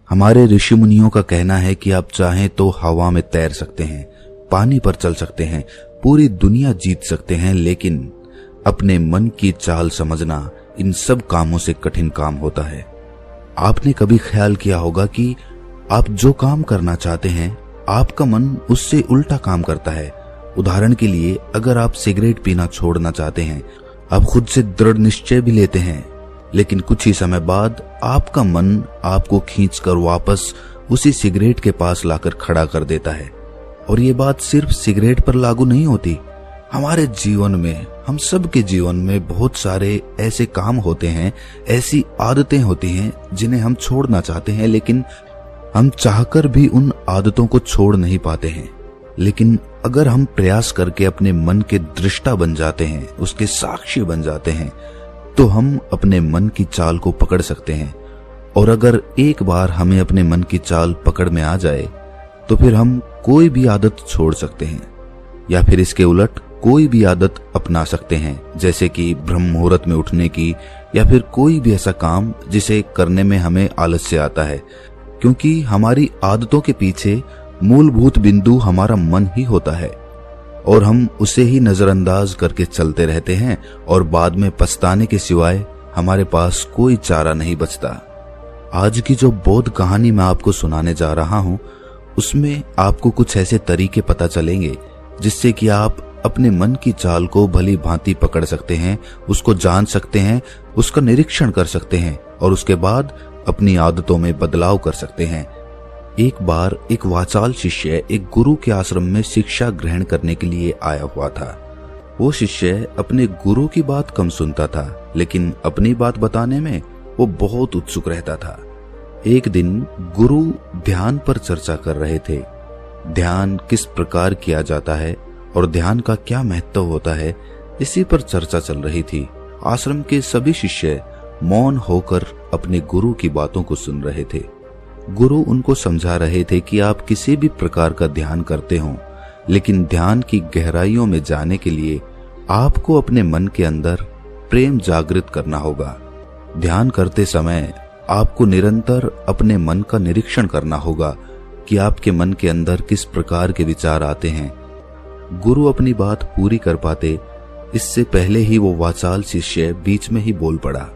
हमारे ऋषि मुनियों का कहना है कि आप चाहें तो हवा में तैर सकते हैं, पानी पर चल सकते हैं, पूरी दुनिया जीत सकते हैं, लेकिन अपने मन की चाल समझना इन सब कामों से कठिन काम होता है। आपने कभी ख्याल किया होगा कि आप जो काम करना चाहते हैं आपका मन उससे उल्टा काम करता है। उदाहरण के लिए, अगर आप सिगरेट पीना छोड़ना चाहते हैं, आप खुद से दृढ़ निश्चय भी लेते हैं, लेकिन कुछ ही समय बाद आपका मन आपको खींचकर वापस उसी सिगरेट के पास लाकर खड़ा कर देता है। और ये बात सिर्फ सिगरेट पर लागू नहीं होती। हमारे जीवन में, हम सब के जीवन में बहुत सारे ऐसे काम होते हैं, ऐसी आदतें होती हैं जिन्हें हम छोड़ना चाहते हैं, लेकिन हम चाहकर भी उन आदतों को छोड़ नहीं पाते हैं। लेकिन अगर हम प्रयास करके अपने मन के दृष्टा बन जाते हैं, उसके साक्षी बन जाते हैं, तो हम अपने मन की चाल को पकड़ सकते हैं। और अगर एक बार हमें अपने मन की चाल पकड़ में आ जाए तो फिर हम कोई भी आदत छोड़ सकते हैं, या फिर इसके उलट कोई भी आदत अपना सकते हैं, जैसे कि ब्रह्म मुहूर्त में उठने की, या फिर कोई भी ऐसा काम जिसे करने में हमें आलस्य आता है, क्योंकि हमारी आदतों के पीछे मूलभूत बिंदु हमारा मन ही होता है और हम उसे ही नजरअंदाज करके चलते रहते हैं और बाद में पछताने के सिवाय हमारे पास कोई चारा नहीं बचता। आज की जो बोध कहानी मैं आपको सुनाने जा रहा हूं, उसमें आपको कुछ ऐसे तरीके पता चलेंगे जिससे कि आप अपने मन की चाल को भली भांति पकड़ सकते हैं, उसको जान सकते हैं, उसका निरीक्षण कर सकते हैं और उसके बाद अपनी आदतों में बदलाव कर सकते हैं। एक बार एक वाचाल शिष्य एक गुरु के आश्रम में शिक्षा ग्रहण करने के लिए आया हुआ था। वो शिष्य अपने गुरु की बात कम सुनता था, लेकिन अपनी बात बताने में वो बहुत उत्सुक रहता था। एक दिन गुरु ध्यान पर चर्चा कर रहे थे। ध्यान किस प्रकार किया जाता है और ध्यान का क्या महत्व होता है, इसी पर चर्चा चल रही थी। आश्रम के सभी शिष्य मौन होकर अपने गुरु की बातों को सुन रहे थे। गुरु उनको समझा रहे थे कि आप किसी भी प्रकार का ध्यान करते हो, लेकिन ध्यान की गहराइयों में जाने के लिए आपको अपने मन के अंदर प्रेम जागृत करना होगा। ध्यान करते समय आपको निरंतर अपने मन का निरीक्षण करना होगा कि आपके मन के अंदर किस प्रकार के विचार आते हैं। गुरु अपनी बात पूरी कर पाते इससे पहले ही वो वाचाल शिष्य बीच में ही बोल पड़ा।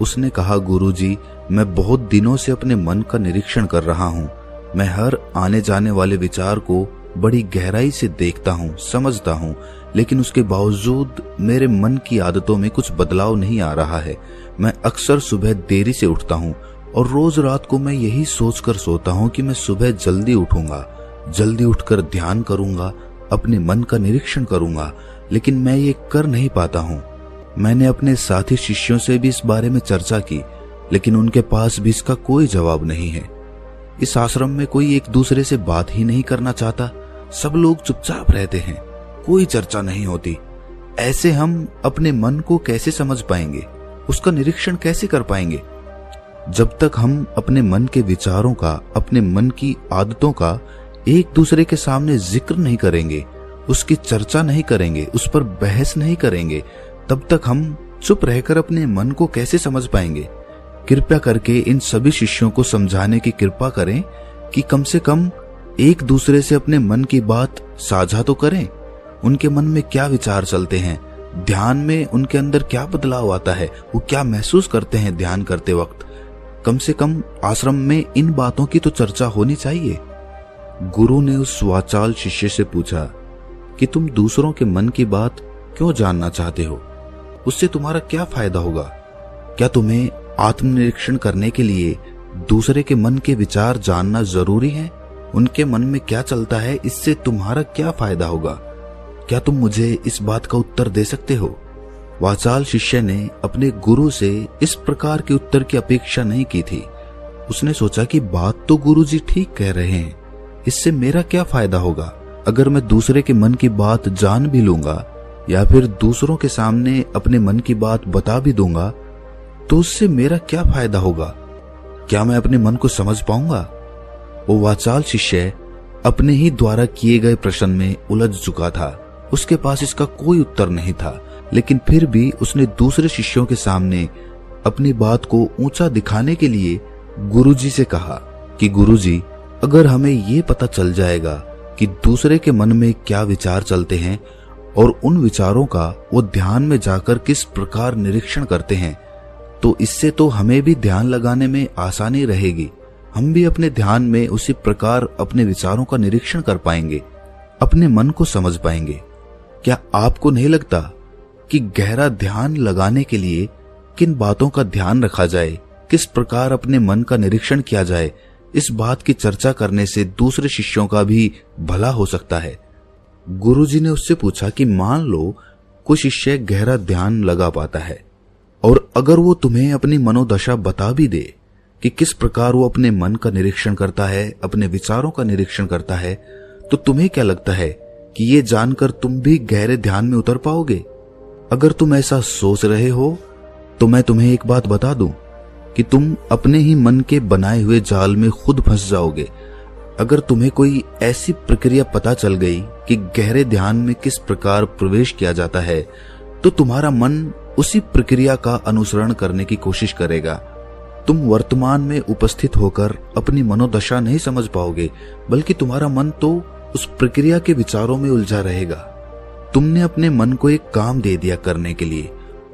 उसने कहा, गुरुजी, मैं बहुत दिनों से अपने मन का निरीक्षण कर रहा हूँ। मैं हर आने जाने वाले विचार को बड़ी गहराई से देखता हूँ, समझता हूँ, लेकिन उसके बावजूद मेरे मन की आदतों में कुछ बदलाव नहीं आ रहा है। मैं अक्सर सुबह देरी से उठता हूँ और रोज रात को मैं यही सोचकर सोता हूँ कि मैं सुबह जल्दी उठूंगा, जल्दी उठकर ध्यान करूंगा, अपने मन का निरीक्षण करूंगा, लेकिन मैं ये कर नहीं पाता हूँ। मैंने अपने साथी शिष्यों से भी इस बारे में चर्चा की, लेकिन उनके पास भी इसका कोई जवाब नहीं है। इस आश्रम में कोई एक दूसरे से बात ही नहीं करना चाहता। सब लोग चुपचाप रहते हैं, कोई चर्चा नहीं होती। ऐसे हम अपने मन को कैसे समझ पाएंगे, उसका निरीक्षण कैसे कर पाएंगे? जब तक हम अपने मन के विचारों का, अपने मन की आदतों का एक दूसरे के सामने जिक्र नहीं करेंगे, उसकी चर्चा नहीं करेंगे, उस पर बहस नहीं करेंगे, तब तक हम चुप रहकर अपने मन को कैसे समझ पाएंगे? कृपया करके इन सभी शिष्यों को समझाने की कृपा करें कि कम से कम एक दूसरे से अपने मन की बात साझा तो करें। उनके मन में क्या विचार चलते हैं, ध्यान में उनके अंदर क्या बदलाव आता है, वो क्या महसूस करते हैं ध्यान करते वक्त। कम से कम आश्रम में इन बातों की तो चर्चा होनी चाहिए। गुरु ने उस वाचाल शिष्य से पूछा कि तुम दूसरों के मन की बात क्यों जानना चाहते हो? उससे तुम्हारा क्या फायदा होगा? क्या तुम्हें आत्मनिरीक्षण करने के लिए दूसरे के मन के विचार जानना जरूरी है? उनके मन में क्या चलता है, इससे तुम्हारा क्या फायदा होगा? क्या तुम मुझे इस बात का उत्तर दे सकते हो? वाचाल शिष्य ने अपने गुरु से इस प्रकार के उत्तर की अपेक्षा नहीं की थी। उसने सोचा कि बात तो गुरुजी ठीक कह रहे हैं, इससे मेरा क्या फायदा होगा? अगर मैं दूसरे के मन की बात जान भी लूंगा या फिर दूसरों के सामने अपने मन की बात बता भी दूंगा, तो उससे मेरा क्या फायदा होगा? क्या मैं अपने मन को समझ पाऊंगा? वो वाचाल शिष्य अपने ही द्वारा किए गए प्रश्न में उलझ चुका था। उसके पास इसका कोई उत्तर नहीं था, लेकिन फिर भी उसने दूसरे शिष्यों के सामने अपनी बात को ऊंचा दिखाने के लिए गुरुजी से कहा कि गुरुजी, अगर हमें ये पता चल जाएगा कि दूसरे के मन में क्या विचार चलते हैं और उन विचारों का वो ध्यान में जाकर किस प्रकार निरीक्षण करते हैं, तो इससे तो हमें भी ध्यान लगाने में आसानी रहेगी। हम भी अपने ध्यान में उसी प्रकार अपने विचारों का निरीक्षण कर पाएंगे, अपने मन को समझ पाएंगे। क्या आपको नहीं लगता कि गहरा ध्यान लगाने के लिए किन बातों का ध्यान रखा जाए, किस प्रकार अपने मन का निरीक्षण किया जाए, इस बात की चर्चा करने से दूसरे शिष्यों का भी भला हो सकता है। गुरुजी ने उससे पूछा कि मान लो कोई शिष्य गहरा ध्यान लगा पाता है और अगर वो तुम्हें अपनी मनोदशा बता भी दे कि किस प्रकार वो अपने मन का निरीक्षण करता है, अपने विचारों का निरीक्षण करता है, तो तुम्हें क्या लगता है कि ये जानकर तुम भी गहरे ध्यान में उतर पाओगे? अगर तुम ऐसा सोच रहे हो तो मैं तुम्हें एक बात बता दूं कि तुम अपने ही मन के बनाए हुए जाल में खुद फंस जाओगे। अगर तुम्हें कोई ऐसी प्रक्रिया पता चल गई कि गहरे ध्यान में किस प्रकार प्रवेश किया जाता है, तो तुम्हारा मन उसी प्रक्रिया का अनुसरण करने की कोशिश करेगा। तुम वर्तमान में उपस्थित होकर अपनी मनोदशा नहीं समझ पाओगे, बल्कि तुम्हारा मन तो उस प्रक्रिया के विचारों में उलझा रहेगा। तुमने अपने मन को एक काम दे दिया करने के लिए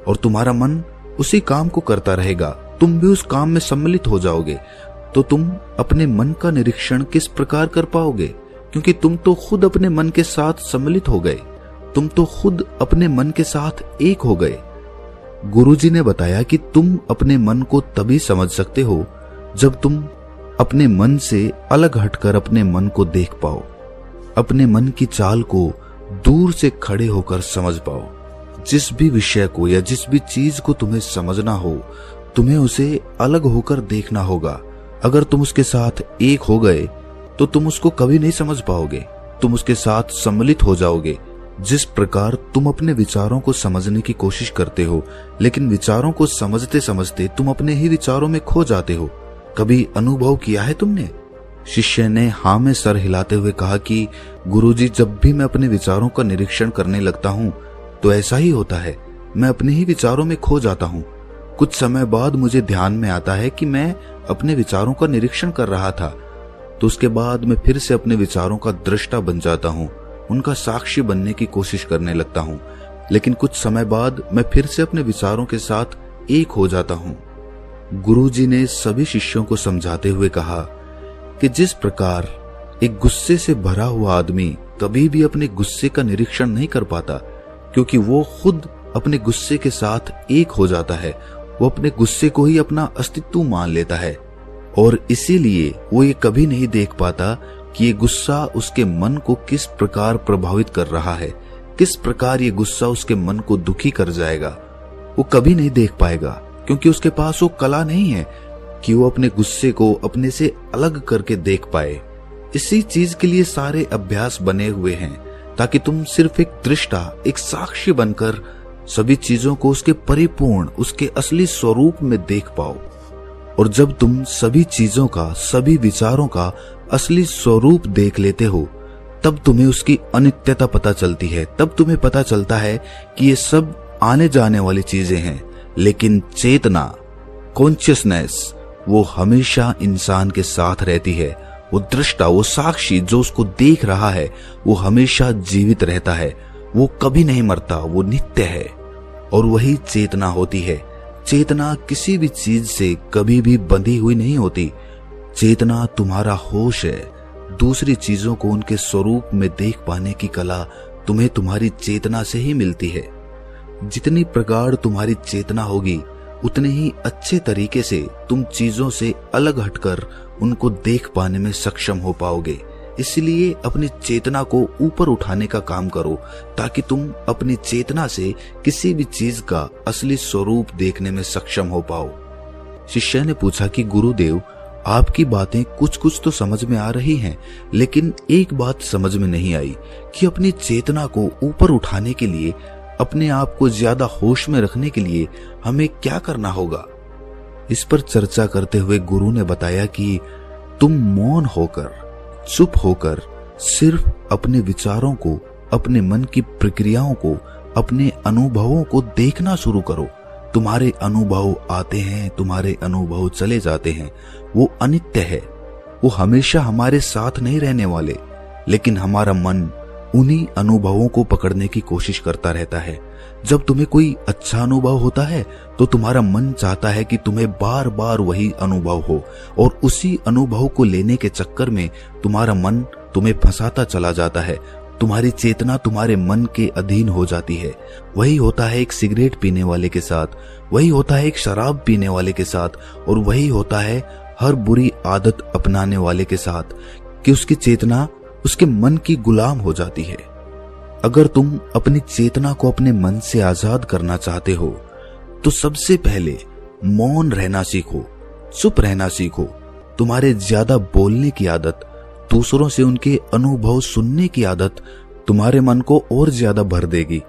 और तुम्हारा मन उसी काम को करता रहेगा। तुम भी उस काम में सम्मिलित हो जाओगे, तो तुम अपने मन का निरीक्षण किस प्रकार कर पाओगे? क्योंकि तुम तो खुद अपने मन के साथ सम्मिलित हो गए, तुम तो खुद अपने मन के साथ एक हो गए। गुरुजी ने बताया कि तुम अपने मन को तभी समझ सकते हो जब तुम अपने मन से अलग हटकर अपने मन को देख पाओ, अपने मन की चाल को दूर से खड़े होकर समझ पाओ। जिस भी विषय को या जिस भी चीज को तुम्हें समझना हो, तुम्हें उसे अलग होकर देखना होगा। अगर तुम उसके साथ एक हो गए तो तुम उसको कभी नहीं समझ पाओगे, तुम उसके साथ सम्मिलित हो जाओगे। जिस प्रकार तुम अपने विचारों को समझने की कोशिश करते हो, लेकिन विचारों को समझते समझते तुम अपने ही विचारों में खो जाते हो, कभी अनुभव किया है तुमने? शिष्य ने हाँ में सर हिलाते हुए कहा कि गुरुजी, जब भी मैं अपने विचारों का निरीक्षण करने लगता हूँ तो ऐसा ही होता है, मैं अपने ही विचारों में खो जाता हूँ। कुछ समय बाद मुझे ध्यान में आता है कि मैं अपने विचारों का निरीक्षण कर रहा था, तो उसके बाद मैं फिर से अपने विचारों का दृष्टा बन जाता हूँ, उनका साक्षी बनने की कोशिश करने लगता हूँ। लेकिन कुछ समय बाद मैं फिर से अपने विचारों के साथ एक हो जाता हूँ। गुरुजी ने सभी शिष्यों को समझाते हुए कहा कि जिस प्रकार एक गुस्से से भरा हुआ आदमी कभी भी अपने गुस्से का निरीक्षण नहीं कर पाता, क्योंकि वो खुद अपने गुस्से के साथ एक हो जाता है, वो अपने गुस्से को ही अपना अस्तित्व मान लेता है और इसीलिए वो ये कभी नहीं देख पाता कि ये गुस्सा उसके मन को किस प्रकार प्रभावित कर रहा है, किस प्रकार ये गुस्सा उसके मन को दुखी कर जाएगा। वो कभी नहीं देख पाएगा, क्योंकि उसके पास वो कला नहीं है कि वो अपने गुस्से को अपने से अलग करके देख पाए। इसी चीज के लिए सारे अभ्यास बने हुए हैं, ताकि तुम सिर्फ एक दृष्टा, एक साक्षी बनकर सभी चीजों को उसके परिपूर्ण, उसके असली स्वरूप में देख पाओ। और जब तुम सभी चीजों का, सभी विचारों का असली स्वरूप देख लेते हो, तब तुम्हें उसकी अनित्यता पता चलती है। तब तुम्हें पता चलता है कि ये सब आने जाने वाली चीजें हैं, लेकिन चेतना, कॉन्शियसनेस, वो हमेशा इंसान के साथ रहती है। वो दृष्टा, वो साक्षी जो उसको देख रहा है, वो हमेशा जीवित रहता है, वो कभी नहीं मरता, वो नित्य है। और वही चेतना होती है। चेतना किसी भी चीज से कभी भी बंधी हुई नहीं होती। चेतना तुम्हारा होश है। दूसरी चीजों को उनके स्वरूप में देख पाने की कला तुम्हें तुम्हारी चेतना से ही मिलती है। जितनी प्रगाढ़ तुम्हारी चेतना होगी, उतने ही अच्छे तरीके से तुम चीजों से अलग हटकर उनको देख पाने में सक्षम हो पाओगे। इसलिए अपनी चेतना को ऊपर उठाने का काम करो, ताकि तुम अपनी चेतना से किसी भी चीज का असली स्वरूप देखने में सक्षम हो पाओ। शिष्य ने पूछा कि गुरुदेव, आपकी बातें कुछ कुछ तो समझ में आ रही हैं, लेकिन एक बात समझ में नहीं आई कि अपनी चेतना को ऊपर उठाने के लिए, अपने आप को ज्यादा होश में रखने के लिए हमें क्या करना होगा। इस पर चर्चा करते हुए गुरु ने बताया कि तुम मौन होकर, चुप होकर सिर्फ अपने विचारों को, अपने मन की प्रक्रियाओं को, अपने अनुभवों को देखना शुरू करो। तुम्हारे अनुभव आते हैं, तुम्हारे अनुभव चले जाते हैं, वो अनित्य है। वो हमेशा हमारे साथ नहीं रहने वाले, लेकिन हमारा मन उन्हीं अनुभवों को पकड़ने की कोशिश करता रहता है। जब तुम्हें कोई अच्छा अनुभव होता है तो तुम्हारा मन चाहता है कि तुम्हें बार बार वही अनुभव हो, और उसी अनुभव को लेने के चक्कर में तुम्हारा मन तुम्हें फंसाता चला जाता है। तुम्हारी चेतना तुम्हारे मन के अधीन हो जाती है। वही होता है एक सिगरेट पीने वाले के साथ, वही होता है एक शराब पीने वाले के साथ, और वही होता है हर बुरी आदत अपनाने वाले के साथ, कि उसकी चेतना उसके मन की गुलाम हो जाती है। अगर तुम अपनी चेतना को अपने मन से आजाद करना चाहते हो तो सबसे पहले मौन रहना सीखो, चुप रहना सीखो। तुम्हारे ज्यादा बोलने की आदत, दूसरों से उनके अनुभव सुनने की आदत तुम्हारे मन को और ज्यादा भर देगी।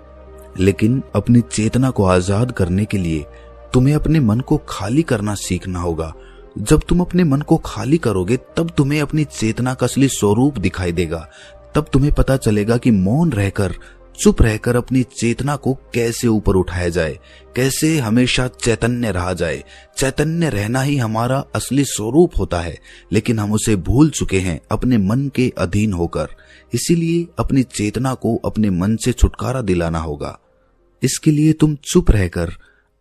लेकिन अपनी चेतना को आजाद करने के लिए तुम्हें अपने मन को खाली करना सीखना होगा। जब तुम अपने मन को खाली करोगे तब तुम्हें अपनी चेतना का असली स्वरूप दिखाई देगा। तब तुम्हें पता चलेगा कि मौन रहकर, चुप रहकर अपनी चेतना को कैसे ऊपर उठाया जाए, कैसे हमेशा चैतन्य रहा जाए। चैतन्य रहना ही हमारा असली स्वरूप होता है, लेकिन हम उसे भूल चुके हैं अपने मन के अधीन होकर। इसीलिए अपनी चेतना को अपने मन से छुटकारा दिलाना होगा। इसके लिए तुम चुप रहकर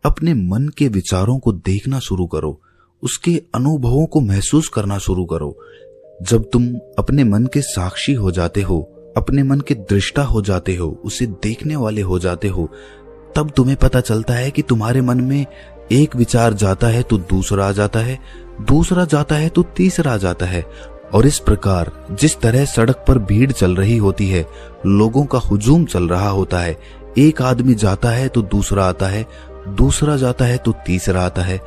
अपने मन के विचारों को देखना शुरू करो, उसके अनुभवों को महसूस करना शुरू करो। जब तुम अपने मन के साक्षी हो जाते हो, अपने मन के दृष्टा हो जाते हो, उसे देखने वाले हो जाते हो, तब तुम्हें पता चलता है कि तुम्हारे मन में एक विचार जाता है तो दूसरा आ जाता है, दूसरा जाता है तो तीसरा आ जाता है। और इस प्रकार जिस तरह सड़क पर भीड़ चल रही होती है, लोगों का हुजूम चल रहा होता है, एक आदमी जाता है तो दूसरा आता है, दूसरा जाता है तो तीसरा आता है,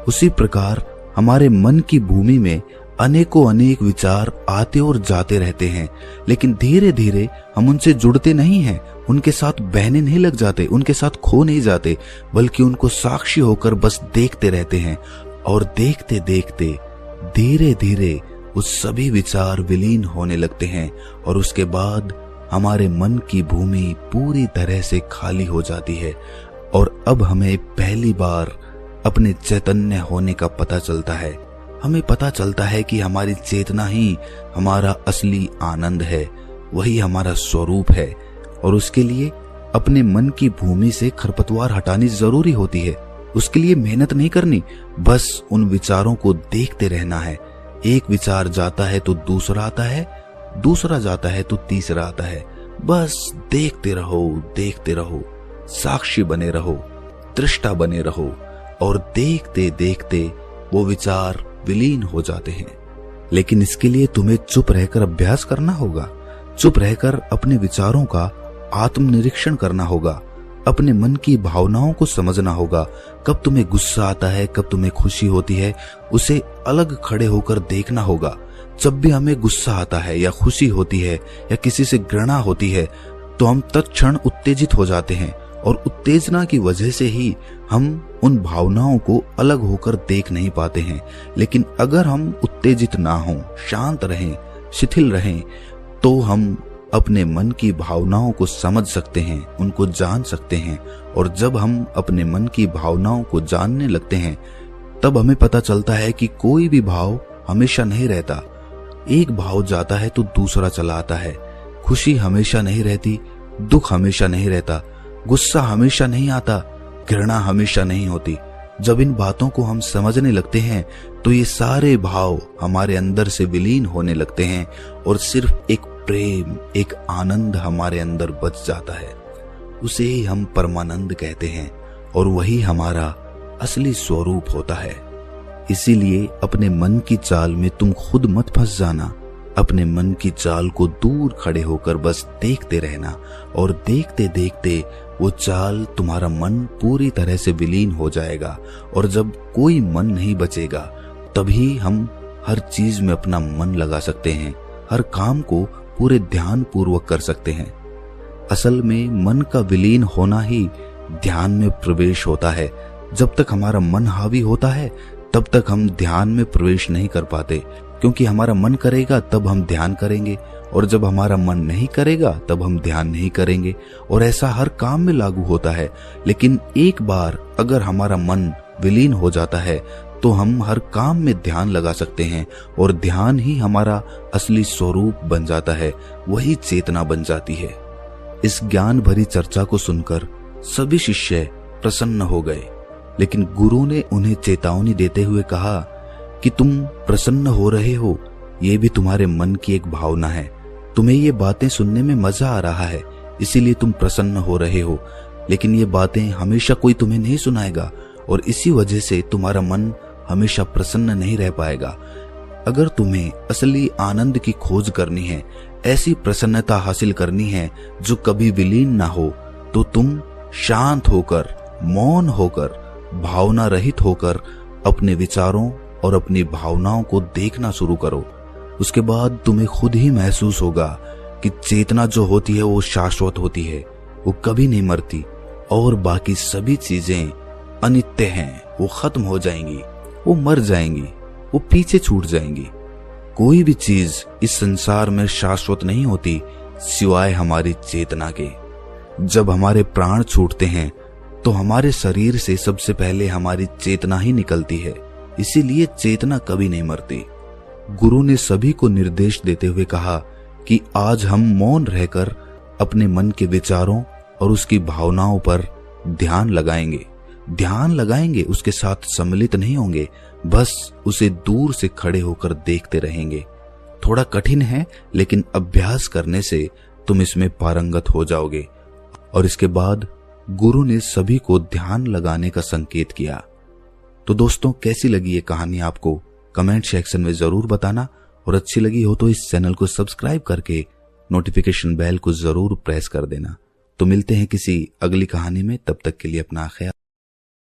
उसी प्रकार हमारे मन की भूमि में अनेकों अनेक विचार आते और जाते रहते हैं। लेकिन धीरे धीरे हम उनसे जुड़ते नहीं हैं, उनके साथ बहने नहीं लग जाते, उनके साथ खो नहीं जाते, बल्कि उनको साक्षी होकर बस देखते रहते हैं। और देखते देखते धीरे धीरे वो सभी विचार विलीन होने लगते हैं, और उसके बाद हमारे मन की भूमि पूरी तरह से खाली हो जाती है। और अब हमें पहली बार अपने चैतन्य होने का पता चलता है। हमें पता चलता है कि हमारी चेतना ही हमारा असली आनंद है, वही हमारा स्वरूप है। और उसके लिए अपने मन की भूमि से खरपतवार हटानी जरूरी होती है। उसके लिए मेहनत नहीं करनी, बस उन विचारों को देखते रहना है। एक विचार जाता है तो दूसरा आता है, दूसरा जाता है तो तीसरा आता है। बस देखते रहो, देखते रहो, साक्षी बने रहो, दृष्टा बने रहो, और देखते देखते वो विचार विलीन हो जाते हैं। लेकिन इसके लिए तुम्हें चुप रहकर अभ्यास करना होगा। चुप रहकर अपने विचारों का आत्मनिरीक्षण करना होगा, अपने मन की भावनाओं को समझना होगा। कब तुम्हें गुस्सा आता है, कब तुम्हें खुशी होती है, उसे अलग खड़े होकर देखना होगा। जब भी हमें गुस्सा आता है या खुशी होती है या किसी से घृणा होती है तो हम तत्क्षण उत्तेजित हो जाते हैं, और उत्तेजना की वजह से ही हम उन भावनाओं को अलग होकर देख नहीं पाते हैं। लेकिन अगर हम उत्तेजित ना हों, शांत रहें, शिथिल रहें, तो हम अपने मन की भावनाओं को समझ सकते हैं, उनको जान सकते हैं। और जब हम अपने मन की भावनाओं को जानने लगते हैं तब हमें पता चलता है कि कोई भी भाव हमेशा नहीं रहता। एक भाव जाता है तो दूसरा चला आता है। खुशी हमेशा नहीं रहती, दुख हमेशा नहीं रहता, गुस्सा हमेशा नहीं आता, घृणा हमेशा नहीं होती। जब इन बातों को हम समझने लगते हैं तो ये सारे भाव हमारे अंदर से विलीन होने लगते हैं, और सिर्फ एक प्रेम, एक आनंद हमारे अंदर बच जाता है। उसे ही हम परमानंद कहते हैं, और वही हमारा असली स्वरूप होता है। इसीलिए अपने मन की चाल में तुम खुद मत फंस जाना। अपने मन की चाल को दूर खड़े होकर बस देखते रहना, और देखते देखते वो चाल, तुम्हारा मन पूरी तरह से विलीन हो जाएगा। और जब कोई मन नहीं बचेगा तभी हम हर चीज में अपना मन लगा सकते हैं, हर काम को पूरे ध्यान पूर्वक कर सकते हैं। असल में मन का विलीन होना ही ध्यान में प्रवेश होता है। जब तक हमारा मन हावी होता है तब तक हम ध्यान में प्रवेश नहीं कर पाते, क्योंकि हमारा मन करेगा तब हम ध्यान करेंगे, और जब हमारा मन नहीं करेगा तब हम ध्यान नहीं करेंगे। और ऐसा हर काम में लागू होता है। लेकिन एक बार अगर हमारा मन विलीन हो जाता है तो हम हर काम में ध्यान लगा सकते हैं और ध्यान ही हमारा असली स्वरूप बन जाता है, वही चेतना बन जाती है। इस ज्ञान भरी चर्चा को सुनकर सभी शिष्य प्रसन्न हो गए, लेकिन गुरु ने उन्हें चेतावनी देते हुए कहा कि तुम प्रसन्न हो रहे हो, ये भी तुम्हारे मन की एक भावना है। तुम्हें ये बातें सुनने में मजा आ रहा है, इसीलिए तुम प्रसन्न हो रहे हो, लेकिन ये बातें हमेशा कोई तुम्हें नहीं सुनाएगा और इसी वजह से तुम्हारा मन हमेशा प्रसन्न नहीं रह पाएगा। अगर तुम्हें असली आनंद की खोज करनी है, ऐसी प्रसन्नता हासिल करनी है जो कभी विलीन ना हो, तो तुम शांत होकर, मौन होकर, भावना रहित होकर अपने विचारों और अपनी भावनाओं को देखना शुरू करो। उसके बाद तुम्हें खुद ही महसूस होगा कि चेतना जो होती है वो शाश्वत होती है, वो कभी नहीं मरती और बाकी सभी चीजें अनित्य हैं, वो खत्म हो जाएंगी, वो मर जाएंगी, वो पीछे छूट जाएंगी। कोई भी चीज इस संसार में शाश्वत नहीं होती सिवाय हमारी चेतना के। जब हमारे प्राण छूटते हैं तो हमारे शरीर से सबसे पहले हमारी चेतना ही निकलती है, इसीलिए चेतना कभी नहीं मरती। गुरु ने सभी को निर्देश देते हुए कहा कि आज हम मौन रहकर अपने मन के विचारों और उसकी भावनाओं पर ध्यान लगाएंगे, उसके साथ सम्मिलित नहीं होंगे, बस उसे दूर से खड़े होकर देखते रहेंगे। थोड़ा कठिन है, लेकिन अभ्यास करने से तुम इसमें पारंगत हो जाओगे। और इसके बाद गुरु ने सभी को ध्यान लगाने का संकेत किया। तो दोस्तों, कैसी लगी ये कहानी आपको कमेंट सेक्शन में जरूर बताना, और अच्छी लगी हो तो इस चैनल को सब्सक्राइब करके नोटिफिकेशन बेल को जरूर प्रेस कर देना। तो मिलते हैं किसी अगली कहानी में, तब तक के लिए अपना ख्याल